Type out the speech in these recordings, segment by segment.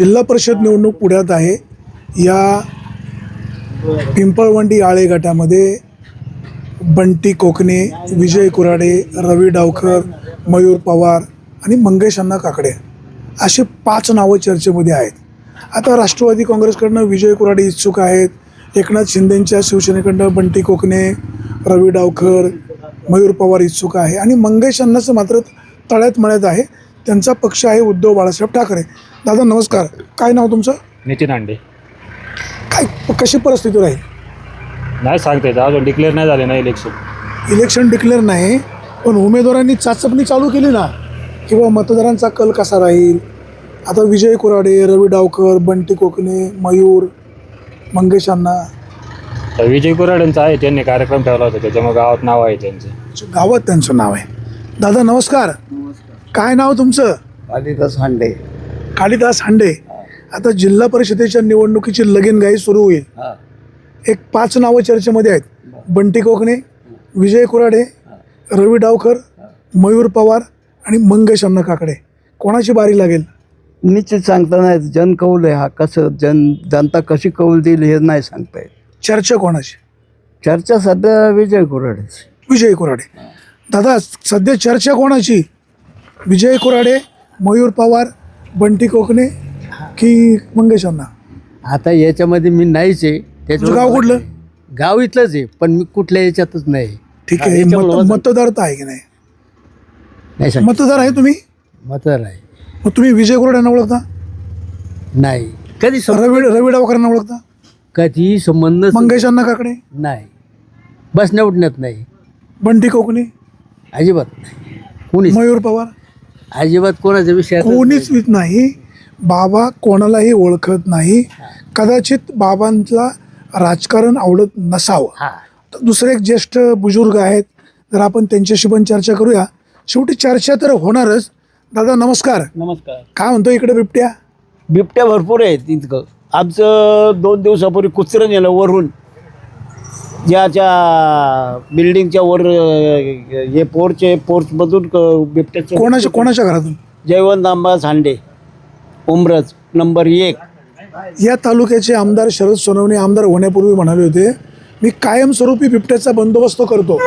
जिल्हा परिषद निवडणूक पुढ्यात आहे। या पिंपळवंडी आळे गटामध्ये बंटी कोकणे, विजय कुराडे, रवी डावकर, मयूर पवार आणि मंगेश अण्णा काकडे अशी 5 नावं चर्चेमध्ये आहेत। आता राष्ट्रवादी काँग्रेसकडनं विजय कुराडे इच्छुक आहेत, एकनाथ शिंदेंच्या शिवसेनेकडनं बंटी कोकणे, रवी डावकर, मयूर पवार इच्छुक आहे आणि मंगेश अण्णाचं मात्र तळ्यात मळ्यात आहे। त्यांचा पक्ष आहे उद्धव बाळासाहेब ठाकरे। दादा नमस्कार, काय नाव तुमचं? नितीन अंडे। काय कशी परिस्थिती राहील? नाही सांगता येत, अजून डिक्लेअर नाही झाले ना इलेक्शन डिक्लेअर नाही, पण उमेदवारांनी चाचपणी चालू केली ना किंवा मतदारांचा कल कसा राहील। आता विजय कुराडे, रवी डावकर, बंटी कोकणे, मयूर, मंगेश अण्णा, विजय कुराडेंचा आहे, त्यांनी कार्यक्रम ठेवला होता, त्याच्यामुळे गावात नाव आहे त्यांचं। गावात त्यांचं नाव आहे। दादा नमस्कार, काय नाव तुमचं? कालिदास हांडे। कालिदास हांडे। आता जिल्हा परिषदेच्या निवडणुकीची लगीनघाई सुरू होईल। एक 5 नावं चर्चेमध्ये आहेत, बंटी कोकणे, विजय कुराडे, रवी डावकर, मयूर पवार आणि मंगेश अण्णा काकडे। कोणाची बारी लागेल? निश्चित सांगता नाही, जनकौल आहे हा। कसं जनता कशी कौल देईल हे नाही सांगता येत। चर्चा कोणाची? चर्चा सध्या विजय कुराडे। विजय कुराडे। दादा सध्या चर्चा कोणाची? विजय कुराडे, मयूर पवार, बंटी कोकणे की मंगेश अण्णा? आता याच्यामध्ये मी नाहीच आहे। तुझं गाव कुठलं? गाव इथलंच आहे, पण मी कुठल्या याच्यातच नाही। ठीक आहे, मतदार तर आहे की नाही? नाही सांग, मतदार आहे तुम्ही? मतदार आहे। मग तुम्ही विजय कुराडेंना ओळखता? नाही, कधी रवी डावकरांना ओळखता? कधी संबंध मंगेश अण्णा काकडे? नाही, बसण्या उठण्यात नाही, बंटी कोकणे? अजिबात नाही। कोणीच मयूर पवार? अजिबात कोणाच्या विषयात कोणीच नाही। बाबा कोणालाही ओळखत नाही। कदाचित बाबांना राजकारण आवडत नसावं। हा, तर दुसरे एक ज्येष्ठ बुजुर्ग आहेत, जर आपण त्यांच्याशी पण चर्चा करूया। शेवटी चर्चा तर होणारच। दादा नमस्कार, नमस्कार। काय म्हणतो इकडे बिबट्या? बिबट्या भरपूर आहेत इतकं। आमचं 2 दिवसापूर्वी कुचरं नेलं वरून, ज्याच्या बिल्डिंगच्या वर हे पोर्चमधून बिबट्याचं। कोणाच्या घरातून? जयवंत अंबादास हांडे, उमरज नंबर 1। या तालुक्याचे आमदार शरद सोनवणे आमदार होण्यापूर्वी म्हणाले होते, मी कायमस्वरूपी बिबट्याचा बंदोबस्त करतो।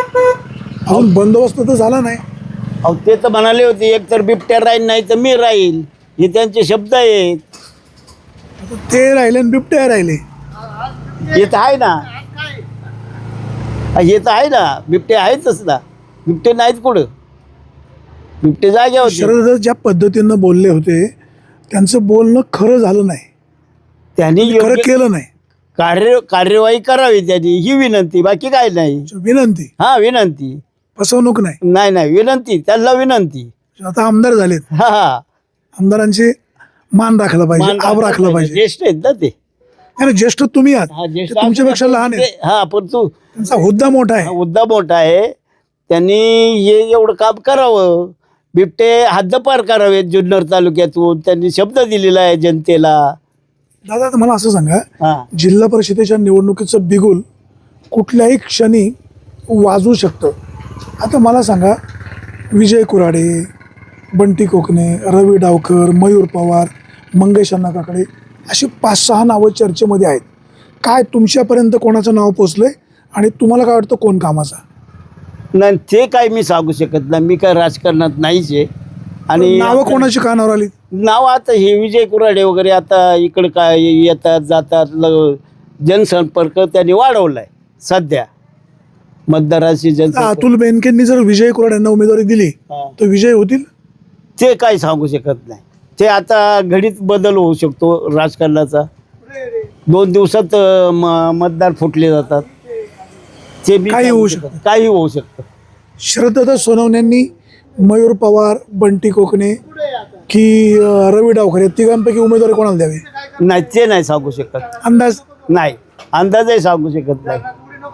अजून बंदोबस्त तर झाला नाही। अहो ते तर म्हणाले होते, एक तर बिबट्या राहील नाही तर मी राहील, हे त्यांचे शब्द आहेत। ते राहिले आणि बिबट्या राहिले। हे तर आहे ना, हे तर आहे ना, बिबटे आहेतच ना, बिबटे नाहीत कुठं, बिबटे जाग्यावर। शरद ज्या पद्धतीनं बोलले होते त्यांचं बोलणं खरं झालं नाही, त्यांनी खरं केलं नाही। कार्यवाही करावी त्यांनी, ही विनंती, बाकी काय नाही। विनंती, हा विनंती, फसवणूक नाही। नाही विनंती, त्यांना विनंती। आता आमदार झालेत, हा हा, आमदारांचे मान राखला पाहिजे, आब राखला पाहिजे। ज्येष्ठ आहेत ना ते। आणि ज्येष्ठ तुम्ही आहात, हा, ते ज्येष्ठ तुमच्यापेक्षा लहान आहे, हा, पण तू त्यांचा हुद्दा मोठा आहे। मुद्दा मोठा आहे, त्यांनी हे एवढं काम करावं। बिबटे हद्दपार करावेत जुन्नर तालुक्यातून, त्यांनी शब्द दिलेला आहे जनतेला। दादा तर मला असं सांगा, हा, जिल्हा परिषदेच्या निवडणुकीचं बिगुल कुठल्याही क्षणी वाजू शकतं। आता मला सांगा, विजय कुराडे, बंटी कोकणे, रवी डावकर, मयूर पवार, मंगेश अण्णा काकडे अशी 5-6 नावं चर्चेमध्ये आहेत। काय तुमच्यापर्यंत कोणाचं नाव पोचलंय आणि तुम्हाला काय वाटतं कोण कामाचा? नाही ते काय मी सांगू शकत नाही, मी काय राजकारणात नाहीच आहे। आणि नावं कोणाची कानावर आली? नाव आता हे विजय कुराडे वगैरे आता इकडं काय येतात जातात, जनसंपर्क त्यांनी वाढवलाय सध्या मतदाराशी जनसंपर्क। अतुल बेनकेंनी जर विजय कुराडेंना उमेदवारी दिली तर विजय होतील? ते काय सांगू शकत नाही, ते आता घडीत बदल होऊ शकतो राजकारणाचा। 2 दिवसात मतदार फुटले जातात, ते काही होऊ शकतं, काही होऊ शकतं। शरददादा सोनवण्यांनी मयूर पवार, बंटी कोकणे की रवी डावकर या तिघांपैकी उमेदवारी कोणाला द्यावी? नाही ते नाही सांगू शकत, अंदाज नाही अंदाजही सांगू शकत नाही।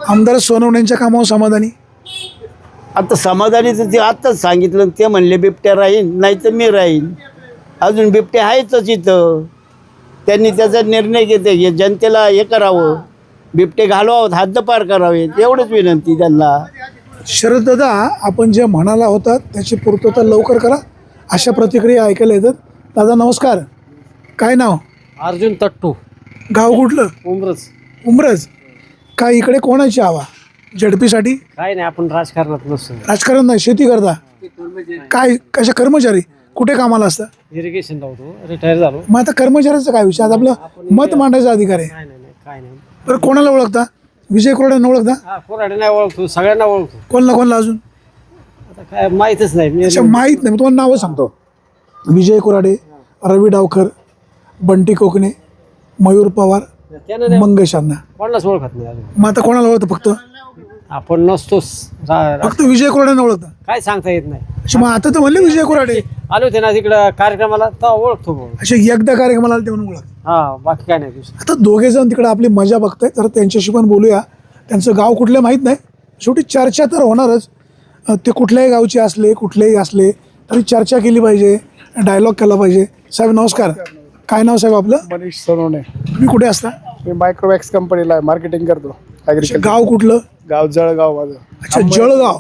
आमदार सोनवण्यांच्या कामावर समाधानी? आता समाधानीचं ते आत्ताच सांगितलं, ते म्हणले बिबट्या राहील नाही तर मी राहील। अजून बिबट्या आहेतच इथं, त्यांनी त्याचा निर्णय घेते, जनतेला हे करावं, बिबटे घालवावं, हद्दपार करावेत, एवढंच विनंती त्यांना। शरददादा आपण जे म्हणाला होता त्याची पूर्तता लवकर करा, अशा प्रतिक्रिया ऐकायला येतात। दादा नमस्कार, काय नाव? अर्जुन तट्टू गाव कुठलं? उमरच. उमरज. काय इकडे कोणाची हवा झडपीसाठी? काय नाही, आपण राजकारणात नसतो. राजकारण नाही, शेती करता काय? कशा कर्मचारी कुठे कामाला असतात? इरिगेशन लावतो, रिटायर झालो. मग आता कर्मचाऱ्याचं काय विषय? आज आपलं मत मांडायचा अधिकार आहे. काय नाही, काय नाही. बरं कोणाला ओळखता? विजय कोरड्यांना ओळखता? हा, कोराडे नाही ओळखतो, सगळ्यांना ओळखतो. कोणाला अजून? आता काय माहीतच नाही. मी अच्छा, माहीत नाही. तुम्हाला नावं सांगतो. विजय कोराडे, रवी डावकर, बंटी कोकणे, मयूर पवार, त्यानं नाही, मंगेश अण्णा. कोणालाच ओळखत नाही अजून. मग आता कोणाला ओळखतं? फक्त आपण नसतोच. फक्त विजय कोराडेंना ओळखतं. काय सांगता येत नाही. अच्छा, मग आता तर म्हणले विजय कोराडे. आलो होते ना तिकडं कार्यक्रमाला, तेव्हा ओळखतो भाऊ. असे एकदा कार्यक्रमाला आले ते म्हणून ओळख. हा, बाकी काय नाही दुसरं. आता दोघे जण तिकडे आपली मजा बघताय, तर त्यांच्याशी पण बोलूया. त्यांचं गाव कुठलं माहीत नाही, शेवटी चर्चा तर होणारच. ते कुठल्याही गावचे असले, कुठलेही असले तरी चर्चा केली पाहिजे, डायलॉग केला पाहिजे. साहेब नमस्कार. काय नाव साहेब आपलं? मनीष सोनवणे. तुम्ही कुठे असता? मी मायक्रोवॅक्स कंपनीला मार्केटिंग करतो. अच्छा, ॲग्रिकल्चर. गाव कुठलं? गाव जळगाव माझं. अच्छा, जळगाव.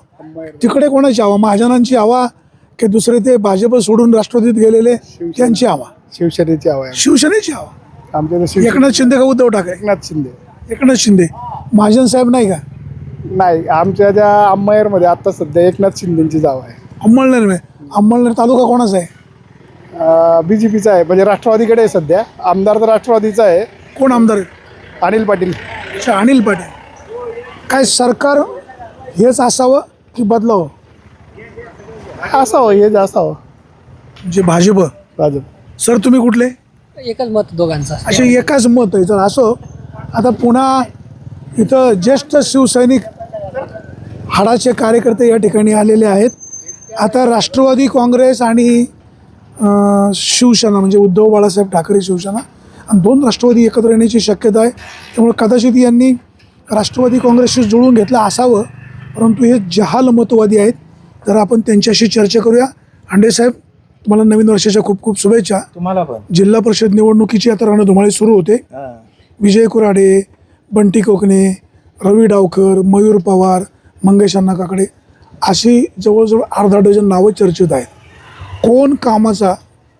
तिकडे कोणाची हवा? महाजनांची हवा की दुसरे ते भाजप सोडून राष्ट्रवादीत गेलेले त्यांची हवा? शिवसेनेची हवा आहे शिवसेनेची हवा. आमच्या इथं शिवसेना. एकनाथ शिंदे का उद्धव ठाकरे? एकनाथ शिंदे. एकनाथ शिंदे. महाजन साहेब नाही का? नाही, आमच्या त्या अंमळनेरमध्ये आता सध्या एकनाथ शिंदेची जाव आहे. अंमळनेर. अंमळनेर तालुका कोणाचा आहे? BJPचा आहे, म्हणजे राष्ट्रवादीकडे आहे सध्या. आमदार तर राष्ट्रवादीचा आहे, कोण आमदार आहे? अनिल पाटील. अच्छा, अनिल पाटील. काय सरकार हेच असावं की बदलावं? असावं, हे असावं म्हणजे भाजप. भाजप. सर तुम्ही कुठले? एकच मत दोघांचा. असे एकाच मत आहे. तर असो, आता पुन्हा इथं ज्येष्ठ शिवसैनिक हाडाचे कार्यकर्ते या ठिकाणी आलेले आहेत. आता राष्ट्रवादी काँग्रेस आणि शिवसेना म्हणजे उद्धव बाळासाहेब ठाकरे शिवसेना आणि दोन राष्ट्रवादी एकत्र येण्याची शक्यता आहे. त्यामुळे कदाचित यांनी राष्ट्रवादी काँग्रेसशी जुळून घेतलं असावं, परंतु हे जहाल मतवादी आहेत. तर आपण त्यांच्याशी चर्चा करूया. हांडे साहेब, तुम्हाला नवीन वर्षाच्या खूप खूप शुभेच्छा. तुम्हाला पण. जिल्हा परिषद निवडणुकीची आता रणधुमाळी सुरू होते. विजय कुराडे, बंटी कोकणे, रवी डावकर, मयूर पवार, मंगेश अण्णा काकडे अशी जवळजवळ अर्धा डझन नावं चर्चेत आहेत. कोण कामाचा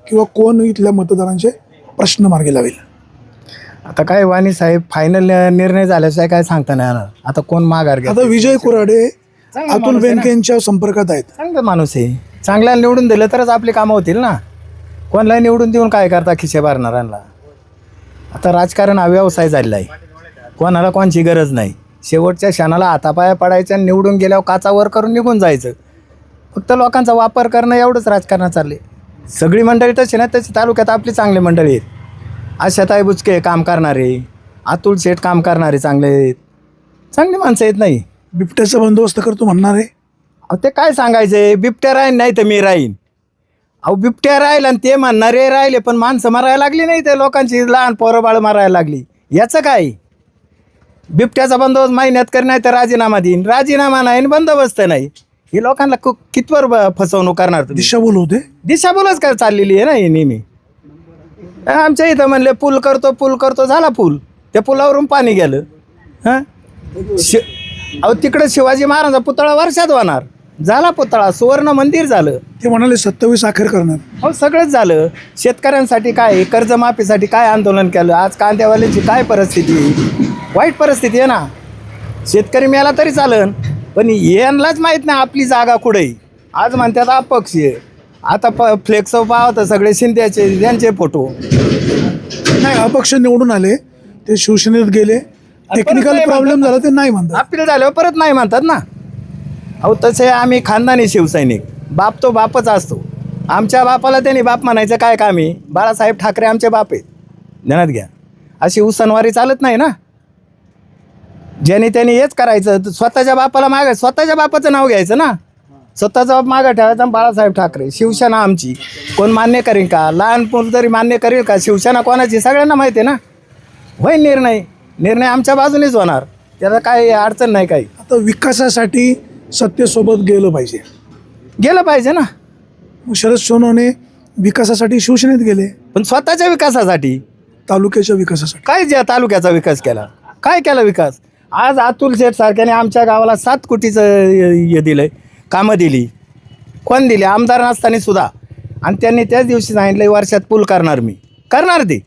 किंवा कोण इथल्या मतदारांचे प्रश्न मार्गी लावेल? आता काय वाणी साहेब, फायनल निर्णय झाल्याशिवाय काय सांगता नाही येणार. आता कोण माघार घ्या. आता विजय कुराडे अतुल बेनकेंच्या संपर्कात आहेत. चांगला माणूस आहे, चांगल्याला निवडून दिलं तरच आपली कामं होतील ना. कोणाला निवडून देऊन काय करता खिसे भरणाऱ्यांना? आता राजकारण हा व्यवसाय झालेला आहे, कोणाला कोणाची गरज नाही. शेवटच्या क्षणाला हातापाया पडायचं आणि निवडून गेल्यावर काचावर करून निघून जायचं. फक्त लोकांचा वापर करणं एवढंच राजकारणात चालले. सगळी मंडळी तशी ना, तशी तालुक्यात आपली चांगली मंडळी आहेत. आशाताई बुचके काम करणारे, अतुल शेठ काम करणारे चांगले आहेत, चांगली माणसं आहेत. नाही बिबट्याचा बंदोबस्त करतो म्हणणार आहे. अहो ते काय सांगायचं, बिबट्या राहीन नाही तर मी राहीन. अहो बिबट्या राहील आणि ते म्हणणारे राहिले, पण माणसं मारायला लागली नाही, ते लोकांची लहान पोरं बाळ मारायला लागली. याचं काय? बिबट्याचा बंदोबस्त महिन्यात कर, नाही तर राजीनामा देईन. राजीनामा नाही, बंदोबस्त नाही. हे लोकांना कितवर फसवणूक करणार तुम्ही? दिशाभूल होते. दिशाभूलच काय चाललेली आहे ना ही नेहमी. आमच्या इथं म्हणले पूल करतो, झाला पूल. त्या पुलावरून पाणी गेलं. हां अहो तिकडं शिवाजी महाराजांचा पुतळा वर्षात होणार, झाला पुतळा. सुवर्ण मंदिर झालं. ते म्हणाले 27 अखेर करणार. हो सगळंच झालं. शेतकऱ्यांसाठी काय, कर्जमाफीसाठी काय आंदोलन केलं. आज कांद्यावाल्यांची काय परिस्थिती आहे? वाईट परिस्थिती आहे ना. शेतकरी मेला तरी चालन, पण यांनाच माहीत नाही आपली जागा कुठे आहे. आज म्हणतात अपक्ष आहे. आता फ्लेक्स पाहतं सगळे शिंद्याचे, त्यांचे फोटो. नाही, अपक्ष निवडून आले, ते शिवसेनेत गेले, टेक्निकल प्रॉब्लेम झाला, ते नाही म्हणतात. अपील झाल्यावर परत नाही म्हणतात ना. अहो तसे आम्ही खानदानी शिवसैनिक, बाप तो बापच असतो. आमच्या बापाला त्यांनी बाप म्हणायचं काय काम आहे? बाळासाहेब ठाकरे आमचे बाप आहेत, ध्यानात घ्या. अशी उसनवारी चालत नाही ना. ज्याने त्यांनी हेच करायचं, स्वतःच्या बापाला मागे, स्वतःच्या बापाचं नाव घ्यायचं ना. स्वतःचा बाप मागं ठेवायचा. बाळासाहेब ठाकरे, शिवसेना आमची. कोण मान्य करेल का? लहान मुलं तरी मान्य करेल का? शिवसेना कोणाची सगळ्यांना माहिती आहे ना. होईल निर्णय आमच्या बाजूनेच होणार, त्याला काही अडचण नाही काही. आता विकासासाठी सत्तेसोबत गेलं पाहिजे ना. मग शरद सोनवणे विकासासाठी शिवसेनेत गेले, पण स्वतःच्या विकासासाठी, तालुक्याच्या विकासासाठी. काय ज्या तालुक्याचा विकास केला, काय केला विकास? आज अतुल शेठ सारख्याने आमच्या गावाला 7 कोटीचं हे दिलं, कामं दिली. कोण दिली? आमदार नसताना सुद्धा. आणि त्यांनी त्याच दिवशी सांगितलं वर्षात पूल करणार, मी करणार ते.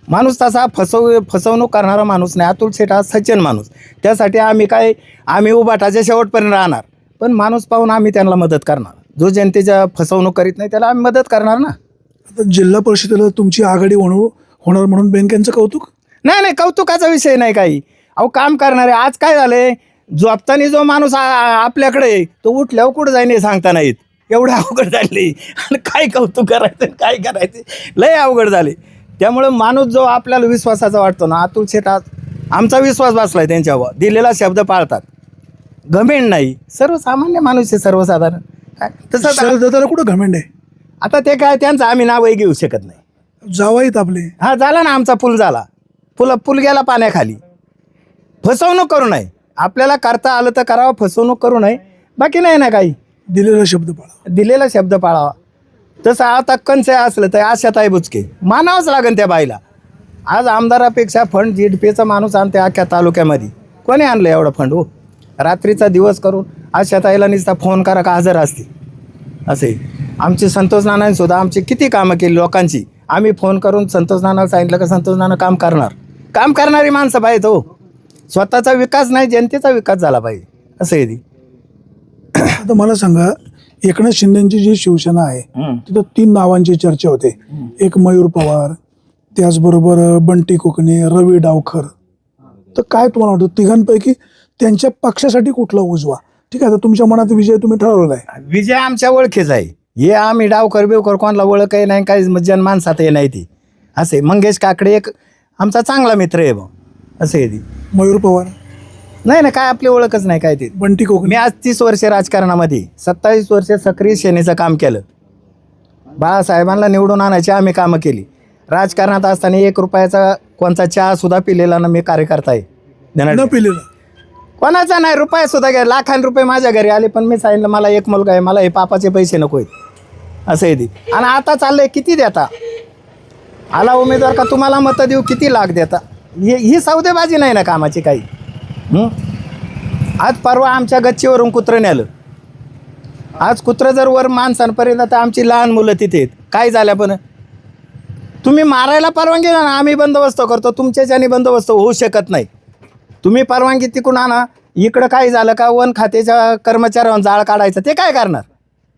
माणूस तसा फसवणूक करणारा माणूस नाही. अतुल शेठ हा सज्जन माणूस. त्यासाठी आम्ही उभाटाच्या शेवटपर्यंत राहणार. पण माणूस पाहून आम्ही त्यांना मदत करणार. जो जनतेच्या फसवणूक करीत नाही त्याला आम्ही मदत करणार ना. आता जिल्हा परिषदेला तुमची आघाडी होणार म्हणून बँकेचं कौतुक. नाही कौतुकाचा विषय नाही काही. अहो काम करणारे आज काय झाले, झोपताना जो माणूस आपल्याकडे आहे, तो उठल्यावर कुठं जाईन हे सांगता नाहीत. एवढं अवघड झाले आणि काय कौतुक करायचं काय करायचं लय अवघड झाले. त्यामुळे माणूस जो आपल्याला विश्वासाचा वाटतो ना, अतुल शेठ आज आमचा विश्वास बसलाय त्यांच्यावर. दिलेला शब्द पाळतात, घमेंड नाही. सर्वसामान्य माणूस आहे, सर्वसाधारण. काय तसं शरददादाला कुठं घमेंड आहे. आता ते काय त्यांचं आम्ही नावही घेऊ शकत नाही. जावाईत आपले. हा झाला ना आमचा पूल झाला. पूल गेला पाण्याखाली. फसवणूक करू नये. आपल्याला करता आलं तर करावं, फसवणूक करू नये. बाकी नाही ना काही. दिलेला शब्द पाळा. दिलेला शब्द पाळावा. तसं आता कंचे असलं तर आशाताई बुचके मानावंच लागेल त्या बाईला. आज आमदारापेक्षा फंड जीडपीचा माणूस आणते अख्ख्या तालुक्यामध्ये. कोणी आणलं एवढं फंड हो. रात्रीचा दिवस करून आशाताईला नुसता फोन करा का हजर असते. असे आमचे संतोष नानांनी सुद्धा आमची किती कामं केली लोकांची. आम्ही फोन करून संतोष नानाला सांगितलं का संतोष नाना काम करणार. काम करणारी माणसं पाहिजे हो. स्वतःचा विकास नाही, जनतेचा विकास झाला पाहिजे. असं आहे ती. आता मला सांगा, एकनाथ शिंदेची जी शिवसेना आहे तिथं 3 नावांची चर्चा होते. एक मयूर पवार, त्याचबरोबर बंटी कोकणे, रवी डावखर. तर काय तुम्हाला वाटतं तिघांपैकी त्यांच्या पक्षासाठी कुठला उजवा? ठीक आहे, आता तुमच्या मनात विजय तुम्ही ठरवलाय. विजय आमच्या ओळखीच आहे. हे आम्ही डावकर बिवकर कोणाला ओळखही नाही, काही जनमानसातही नाही ती. असे मंगेश काकडे एक आमचा चांगला मित्र आहे भाऊ. असं आहे ती. मयूर पवार नाही काय आपली ओळखच नाही काय ती. बंटी कोकणे. मी आज 30 वर्षे राजकारणामध्ये 27 वर्षे सक्रिय सेनेचं काम केलं. बाळासाहेबांना निवडून आणायची आम्ही कामं केली. राजकारणात असताना 1 रुपयाचा कोणता चहा सुद्धा पिलेला ना मी कार्यकर्ता आहे. न पिलेला कोणाचा नाही रुपया सुद्धा घ्या. लाखांनी रुपये माझ्या घरी आले पण मी सांगितलं मला एक मुलगा आहे, मला हे पापाचे पैसे नको आहेत. असं आहे ती. आणि आता चाललंय किती देता. आला उमेदवार का तुम्हाला मतं देऊ, किती लाख देता. ही सौदेबाजी नाही ना कामाची काही. आज परवा आमच्या गच्चीवरून कुत्रं नेलं. आज कुत्रं जर वर माणसांपर्यंत तर आमची लहान मुलं तिथे आहेत. काय झाल्या पण तुम्ही मारायला परवानगी ना, आम्ही बंदोबस्त करतो. तुमच्याच्याने बंदोबस्त होऊ शकत नाही. तुम्ही परवानगी तिकडून आणा. इकडं काय झालं का वन खात्याच्या कर्मचाऱ्यांवर जाळ काढायचं, ते काय करणार.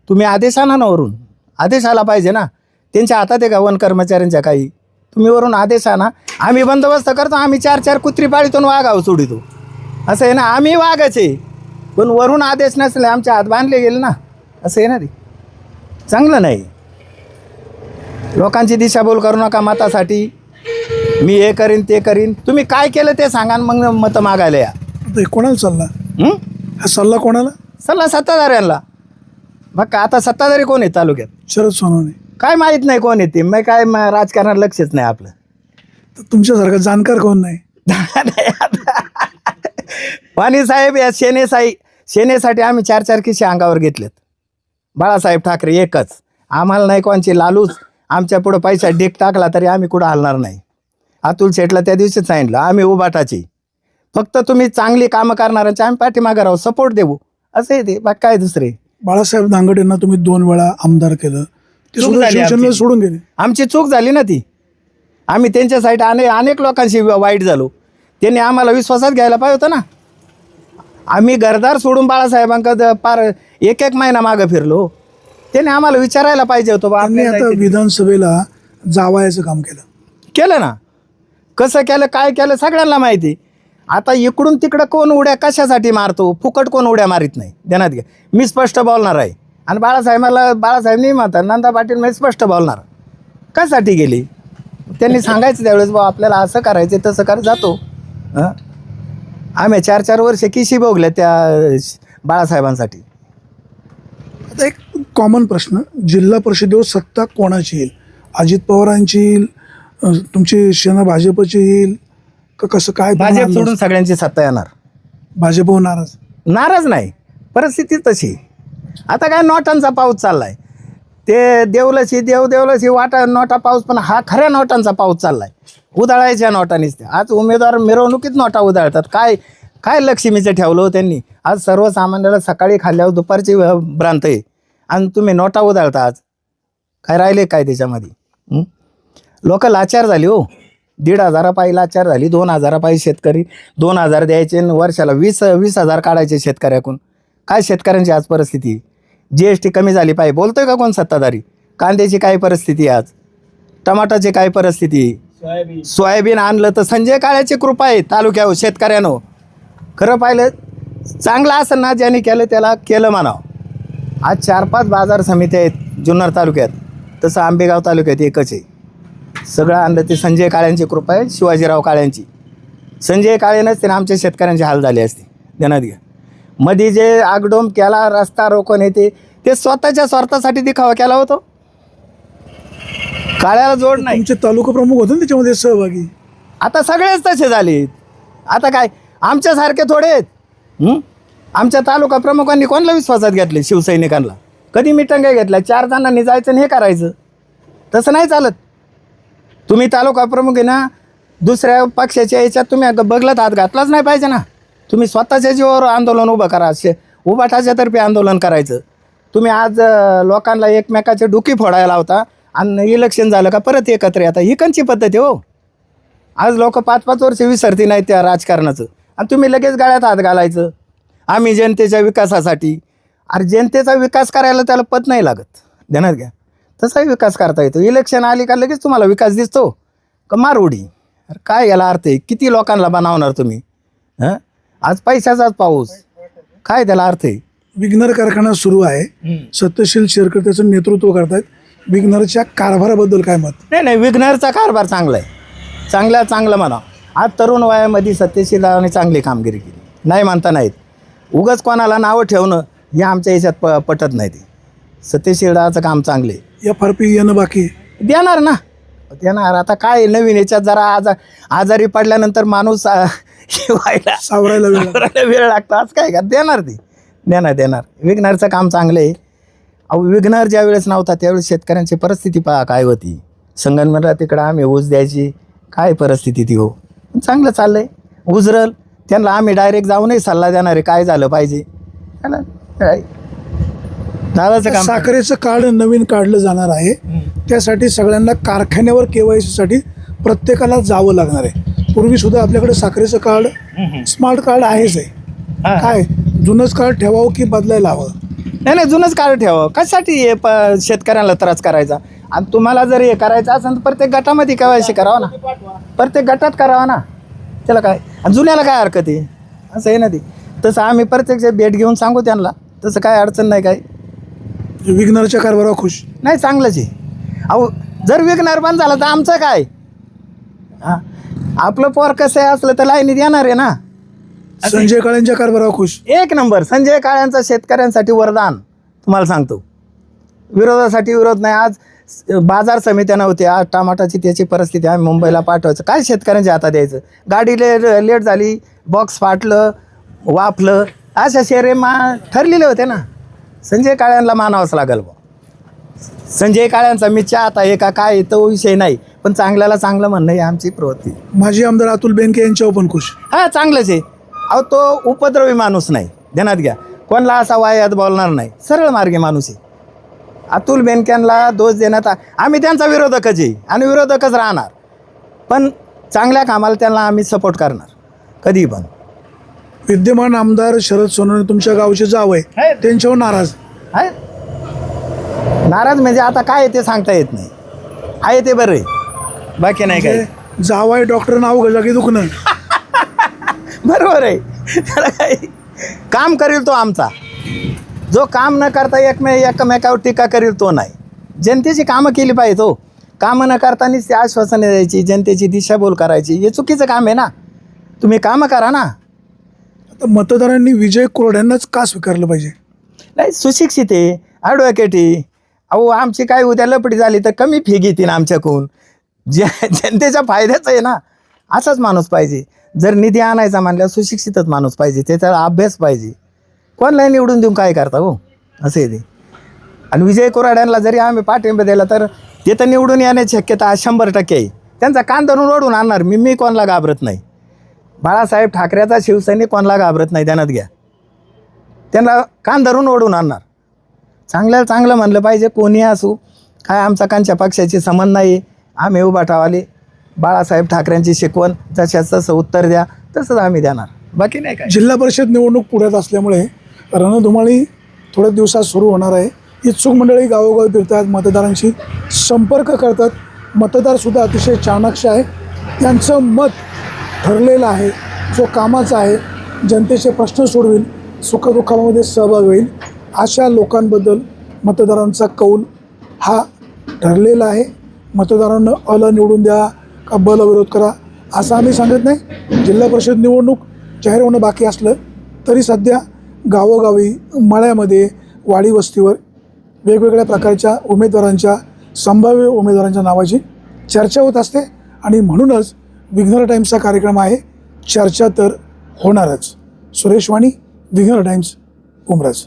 तुम्ही आदेश आणा ना वरून. आदेश आला पाहिजे ना. त्यांच्या हातात आहे का वन कर्मचाऱ्यांच्या काही. तुम्ही वरून आदेश आणा. आम्ही बंदोबस्त करतो. आम्ही 4 कुत्री पाळीतून वाघावर सोडितो. असं आहे ना. आम्ही वाघच आहे पण वरून आदेश नसले आमच्या हात बांधले गेले ना. असं आहे ना. ते चांगलं नाही. लोकांची दिशाभूल करू नका मतासाठी. मी हे करीन ते करीन. तुम्ही काय केलं ते सांगा मग मतं मागायला या. आता हे कोणाला चालला हा सल्ला? कोणाला सल्ला? सत्ताधाऱ्यांना. मग आता सत्ताधारी कोण आहे तालुक्यात? शरद सोनवणे. काय माहीत नाही कोण येते. मग काय राजकारणात लक्षच नाही आपलं. तर तुमच्यासारखा जाणकार कोण नाही? वाणी साहेब या सेनेसाठी आम्ही 4 किस्से अंगावर घेतलेत. बाळासाहेब ठाकरे एकच. आम्हाला नाही कोणची लालूच. आमच्या पुढं पैसा डेक टाकला तरी आम्ही कुठं हलणार नाही. अतुल शेठला त्या दिवशीच सांगितलं आम्ही उभाटाची. फक्त तुम्ही चांगली कामं करणाऱ्यांची आम्ही पाठीमागे राहू, सपोर्ट देऊ. असं आहे ते. बाकी काय दुसरे. बाळासाहेब दांगडेंना तुम्ही 2 वेळा आमदार केलं, ते चूक सुद्धा झाली शिवसेनेला आमची. सोडून गेले. आमची चूक झाली ना ती. आम्ही त्यांच्यासाठी अनेक लोकांशी वाईट झालो. त्यांनी आम्हाला विश्वासात घ्यायला पाहिजे होतं ना. आम्ही घरदार सोडून बाळासाहेबांकडे पार 1 महिना मागं फिरलो. त्याने आम्हाला विचारायला पाहिजे होतं बा. त्यांनी आता विधानसभेला जावयाचं काम केलं ना. कसं केलं काय केलं सगळ्यांना माहिती. आता इकडून तिकडं कोण उड्या कशासाठी मारतो. फुकट कोण उड्या मारित नाही. ध्यानात घ्या. मी स्पष्ट बोलणार आहे. आणि बाळासाहेब नाही म्हणतात, नंदा पाटील मी स्पष्ट बोलणार. कशासाठी गेली त्यांनी सांगायचं त्यावेळेस बा आपल्याला असं करायचं तसं कर जातो. आम्ही 4 वर्षे किशी भोगल्या त्या बाळासाहेबांसाठी. आता एक कॉमन प्रश्न, जिल्हा परिषदेवर सत्ता कोणाची येईल? अजित पवारांची येईल, तुमची सेना भाजपची येईल का कसं काय? भाजप सोडून सगळ्यांची सत्ता येणार. भाजपवर नाराज नाही. परिस्थिती तशी. आता काय नोटांचा पाऊस चाललाय. ते देवलसी वाटा नोटा पाऊस, पण हा खऱ्या नोटांचा पाऊस चाललाय. उधळायच्या नोटांनीच. आज उमेदवार मिरवणुकीत नोटा उधळतात. काय लक्ष्मीचं ठेवलं हो त्यांनी. आज सर्वसामान्याला सकाळी खाल्ल्यावर दुपारची भ्रांत आहे आणि तुम्ही नोटा उधळता. आज काय राहिले काय त्याच्यामध्ये. लोक लाचार झाली हो. 1,500 पायी लाचार झाली. 2,000 पायी शेतकरी 2,000 द्यायचे आणि वर्षाला 20,000 काढायचे शेतकऱ्याकडून. काय शेतकऱ्यांची आज परिस्थिती? GST कमी झाली पाहिजे बोलतोय का कोण सत्ताधारी? कांद्याची काय परिस्थिती आज? टमाटाची काय परिस्थिती? सोयाबीन आणलं तर संजय काळ्याची कृपा आहे तालुक्यावर शेतकऱ्यानं. खरं पाहिलं चांगलं असं ना ज्यांनी केलं त्याला केलं म्हणावं. आज 4-5 बाजार समित्या आहेत जुन्नर तालुक्यात, तसं आंबेगाव तालुक्यात एकच आहे. सगळं आणलं ते संजय काळ्यांची कृपा आहे, शिवाजीराव काळ्यांची. संजय काळेनंच त्याने आमच्या शेतकऱ्यांचे हाल झाले असते. ध्यानात घ्या. मध्ये जे आगडोम केला, रस्ता रोखून येते, ते स्वतःच्या स्वार्थासाठी दिखावा केला होतो. काळ्याला जोड नाही. तुमचे तालुका प्रमुख होते ना त्याच्यामध्ये सहभागी. आता सगळेच तसे झालेत. आता काय आमच्यासारखे थोडे आहेत? आमच्या तालुका प्रमुखांनी कोणाला विश्वासात घेतले? शिवसैनिकांना कधी मिटिंग घेतल्या? 4 जणांनी जायचं आणि हे करायचं. तसं नाही चालत. तुम्ही तालुका प्रमुख आहे ना, दुसऱ्या पक्षाच्या याच्यात तुम्ही बगलत हात घातलाच नाही पाहिजे ना. तुम्ही स्वतःच्या जीवावर आंदोलन उभं करा. उभाटाच्यातर्फे आंदोलन करायचं. तुम्ही आज लोकांना एकमेकाचे डुकी फोडायला होता आणि इलेक्शन झालं का परत एकत्र येतात. ही कंची पद्धत आहे हो. आज लोक 5-5 वर्ष विसरती नाहीत त्या राजकारणाचं आणि तुम्ही लगेच गाळ्यात हात घालायचं. आम्ही जनतेच्या विकासासाठी. अरे जनतेचा विकास करायला त्याला पद नाही लागत. ध्यानात घ्या. तसाही विकास करता येतो. इलेक्शन आली का लगेच तुम्हाला विकास दिसतो का मारउडी? अरे काय याला अर्थ आहे? किती लोकांना बनवणार तुम्ही? आज पैशाचाच पाऊस. काय त्याला अर्थ आहे? विग्नर कारखाना सुरू आहे. सत्यशील शेरकर त्याचं नेतृत्व करतायत. विग्नरच्या कारभाराबद्दल काय मत? नाही, विघ्नरचा कारभार चांगला आहे. चांगलं म्हणा. आज तरुण वयामध्ये सत्यशीलने चांगली कामगिरी केली. नाही म्हणता नाहीत. उगाच कोणाला नावं ठेवणं हे आमच्या याच्यात पटत नाही. ते सत्यशीलचं काम चांगले. FRP येणं बाकी आहे. देणार ना, देणार. आता काय नवीन याच्यात जरा आजारी पडल्यानंतर माणूस सावरायला वेळ लागतो. आज काय का देणार ते देणार. विघ्नरचं काम चांगलं आहे. अहो विघ्नर ज्या वेळेस नव्हता त्यावेळेस शेतकऱ्यांची परिस्थिती पहा काय होती. संगमनेरला तिकडं आम्ही ऊस द्यायची, काय परिस्थिती ती हो. चांगलं चाललं आहे. उजरल त्यांना आम्ही डायरेक्ट जाऊनही सल्ला देणार आहे काय झालं पाहिजे. काय दादाचं काम. साखरेचं कार्ड नवीन काढलं जाणार आहे. त्यासाठी सगळ्यांना कारखान्यावर KYC साठी प्रत्येकाला जावं लागणार आहे. पूर्वी सुद्धा आपल्याकडे साखरेचं कार्ड स्मार्ट कार्ड आहेच आहे. काय जुनंच कार्ड ठेवावं की बदलायला हवं? नाही, जुनंच कार्ड ठेवावं. कशासाठी हे शेतकऱ्यांना त्रास करायचा? आणि तुम्हाला जर हे करायचं असेल तर प्रत्येक गटामध्ये KYC करावं ना. प्रत्येक गटात करावं ना. त्याला काय आणि जुन्याला काय हरकत आहे? असं आहे ना ते. तसं आम्ही प्रत्यक्ष भेट घेऊन सांगू त्यांना. तसं काय अडचण नाही. काय विग्नरच्या कारभारावर खुश नाही? चांगलंच आहे. अहो जर विघ्नर बंद झालं तर आमचं काय? आपलं पोर कसं आहे असलं तर लाईनीत येणार आहे ना. संजय काळेंच्या कारभारावर खुश. 1 नंबर. संजय काळ्यांचा शेतकऱ्यांसाठी वरदान. तुम्हाला सांगतो, विरोधासाठी विरोध नाही. आज बाजार समित्या नव्हत्या. आज टमाटाची त्याची परिस्थिती आम्ही मुंबईला पाठवायचं काय शेतकऱ्यांच्या हातात द्यायचं? गाडी लेट झाली, बॉक्स फाटलं, वाफलं, अशा शेरे ठरलेले होते ना. संजय काळ्यांना मानावंच लागेल बा. संजय काळ्यांचा मी चाहता आहे का काय तो विषय नाही, पण चांगल्याला चांगलं म्हणणं ही आमची प्रवृत्ती. माजी आमदार अतुल बेनके यांच्यावर पण खुश. हां चांगलंच आहे. अहो तो उपद्रवी माणूस नाही. ध्यानात घ्या. कोणाला असा वायात बोलणार नाही. सरळ मार्गी माणूस आहे. अतुल बेनक्यांना दोष देण्यात आम्ही त्यांचा विरोधकच आहे आणि विरोधकच राहणार. पण चांगल्या कामाला त्यांना आम्ही सपोर्ट करणार कधी पण. विद्यमान आमदार शरद सोनवणे तुमच्या गावचे जावई त्यांच्यावर नाराज आहे. नाराज म्हणजे आता काय आहे ते सांगता येत नाही. आहे ते बरं आहे, बाकी नाही काय. जावई डॉक्टर नाव जागी दुखणं बरोबर आहे. त्याला काय काम करील तो आमचा. जो काम न करता एकमेकावर टीका करील तो नाही. जनतेची कामं केली पाहिजे. तो कामं न करतानाच ते आश्वासने द्यायची, जनतेची दिशाभूल करायची, हे चुकीचं काम आहे ना. तुम्ही कामं करा ना. आता मतदारांनी विजय कोरड्यांनाच का स्वीकारलं पाहिजे? नाही, सुशिक्षित आहे, ॲडव्होकेट आहे. अहो आमची काय उद्या लपडी झाली तर कमी फी घेतील आमच्याकडून. जनतेच्या फायद्याचं आहे ना. असाच माणूस पाहिजे. जर निधी आणायचा म्हणल्यावर सुशिक्षितच माणूस पाहिजे. त्याचा अभ्यास पाहिजे. कोणालाही निवडून देऊन काय करता हो, असं आहे ते. आणि विजय कोराड्यांना जरी आम्ही पाठिंबा दिला तर ते तर निवडून येण्याची शक्यता 100% आहे. त्यांचा कान धरून ओढून आणणार. मी कोणाला घाबरत नाही. बाळासाहेब ठाकरेचा शिवसैनिक कोणाला घाबरत नाही. ध्यानात घ्या. त्यांना कान धरून ओढून आणणार. चांगल्याला चांगलं म्हणलं पाहिजे. कोणी असू काय आमचा कांच्या पक्षाची संबंध नाही. आम्ही उभाटावाले बाळासाहेब ठाकरेंची शिकवण जशाच तसं उत्तर द्या, तसंच आम्ही देणार, बाकी नाही काय. जिल्हा परिषद निवडणूक पुढ्यात असल्यामुळे रणधुमाळी थोड्या दिवसात सुरू होणार आहे. इच्छुक मंडळी गावोगावी फिरतात, मतदारांशी संपर्क करतात. मतदारसुद्धा अतिशय चाणाक्ष आहे. त्यांचं मत ठरलेलं आहे, जो कामाचा आहे, जनतेचे प्रश्न सोडवेल, सुखदुःखामध्ये सहभाग होईल, अशा लोकांबद्दल मतदारांचा कौल हा ठरलेला आहे. मतदारांना अला निवडून द्या का बला विरोध करा असं आम्ही सांगत नाही. जिल्हा परिषद निवडणूक जाहीर होणं बाकी असलं तरी सध्या गावोगावी, मळ्यामध्ये, वाडी वस्तीवर वेगवेगळ्या प्रकारच्या उमेदवारांच्या, संभाव्य उमेदवारांच्या नावाची चर्चा होत असते आणि म्हणूनच विघ्नर टाइम्सचा कार्यक्रम आहे. चर्चा तर होणारच. सुरेश वाणी, विघ्नर टाइम्स, उमरज.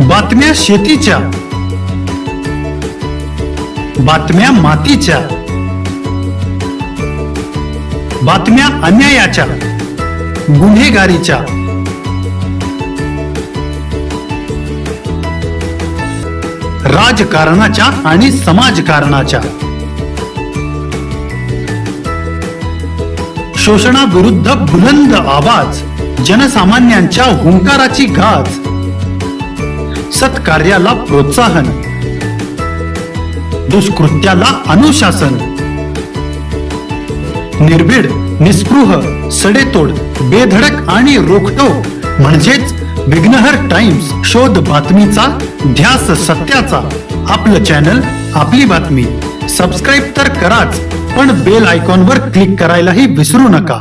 बातम्या शेतीच्या, बातम्या मातीच्या, बातम्या अन्यायाच्या, गुन्हेगारीच्या, राजकारणाच्या आणि समाजकारणाच्या, शोषणाविरुद्ध बुलंद आवाज, जनसामान्यांच्या हुंकाराची गाज, सत्कार्याला प्रोत्साहन, दुष्कृत्याला अनुशासन, निर्भीड, निस्पृह, सडेतोड, बेधडक आणि रोखठोक म्हणजेच विघ्नहर टाइम्स. शोध बातमीचा, ध्यास सत्याचा. आपलं चॅनल, आपली बातमी. सबस्क्राईब तर कराच, पण बेल आयकॉनवर क्लिक करायलाही विसरू नका.